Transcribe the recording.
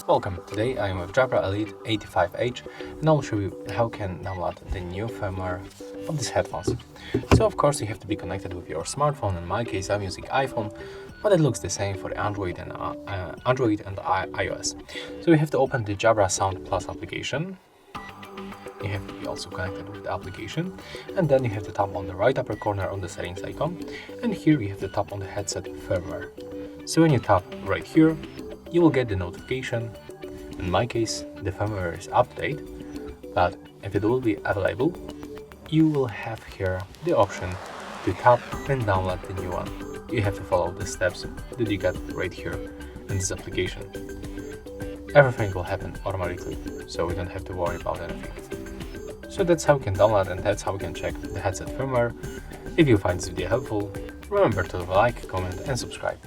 Welcome, today I am with Jabra Elite 85H and I'll show you how you can download the new firmware of these headphones. So of course you have to be connected with your smartphone. In my case I'm using iPhone, but it looks the same for Android and iOS. So you have to open the Jabra Sound Plus application. You have to be also connected with the application, and then you have to tap on the right upper corner on the settings icon, and here you have to tap on the headset firmware. So when you tap right here, you will get the notification. In my case, the firmware is up to date, but if it will be available, you will have here the option to tap and download the new one. You have to follow the steps that you get right here in this application. Everything will happen automatically, so we don't have to worry about anything. So that's how you can download and that's how you can check the headset firmware. If you find this video helpful, remember to like, comment and subscribe.